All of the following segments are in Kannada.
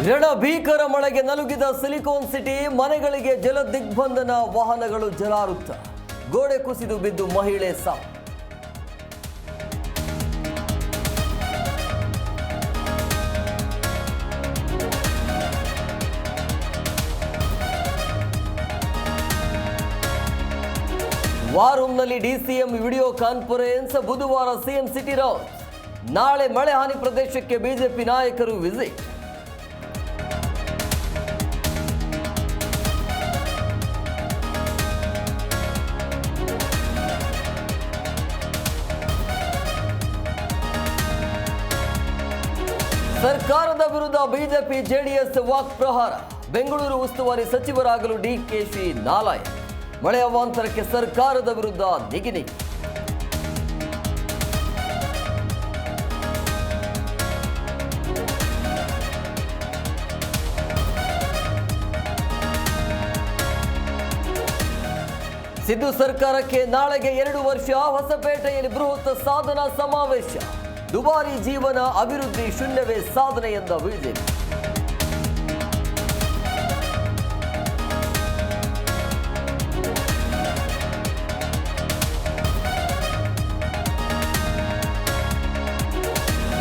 ರಣಭೀಕರ ಮಳೆಗೆ ನಲುಗಿದ ಸಿಲಿಕಾನ್ ಸಿಟಿ, ಮನೆಗಳಿಗೆ ಜಲ ದಿಗ್ಬಂಧನ, ವಾಹನಗಳು ಜಲಾವೃತ, ಗೋಡೆ ಕುಸಿದು ಬಿದ್ದು ಮಹಿಳೆ ಸಾವು. ವಾರ್ ರೂಮ್ನಲ್ಲಿ ಡಿಸಿಎಂ ವಿಡಿಯೋ ಕಾನ್ಫರೆನ್ಸ್. ಬುಧವಾರ ಸಿಎಂ ಸಿಟಿ ರೌಂಡ್. ನಾಳೆ ಮಳೆ ಹಾನಿ ಪ್ರದೇಶಕ್ಕೆ ಬಿಜೆಪಿ ನಾಯಕರು ವಿಸಿಟ್. ಸರ್ಕಾರದ ವಿರುದ್ಧ ಬಿಜೆಪಿ ಜೆಡಿಎಸ್ ವಾಕ್ಪ್ರಹಾರ. ಬೆಂಗಳೂರು ಉಸ್ತುವಾರಿ ಸಚಿವರಾಗಲು ಡಿಕೆಶಿ ನಾಲಾಯಕ್. ಮಳೆ ಅವಾಂತರಕ್ಕೆ ಸರ್ಕಾರದ ವಿರುದ್ಧ ನಿಗಿನಿಗಿ. ಸಿದ್ದು ಸರ್ಕಾರಕ್ಕೆ ನಾಳೆಗೆ 2 ವರ್ಷ. ಹೊಸಪೇಟೆಯಲ್ಲಿ ಬೃಹತ್ ಸಾಧನಾ ಸಮಾವೇಶ. ದುಬಾರಿ ಜೀವನ, ಅಭಿವೃದ್ಧಿ ಶೂನ್ಯವೇ ಸಾಧನೆ ಎಂದ ಬಿಜೆಪಿ.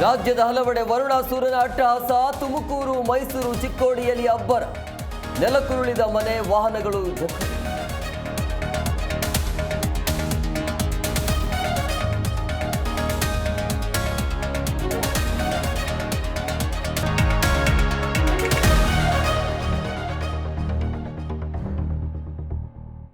ರಾಜ್ಯದ ಹಲವೆಡೆ ವರುಣಾಸುರನ ಅಟ್ಟಹಾಸ. ತುಮಕೂರು, ಮೈಸೂರು, ಚಿಕ್ಕೋಡಿಯಲ್ಲಿ ಅಬ್ಬರ. ನೆಲಕ್ಕುರುಳಿದ ಮನೆ, ವಾಹನಗಳು ಜಖಂ.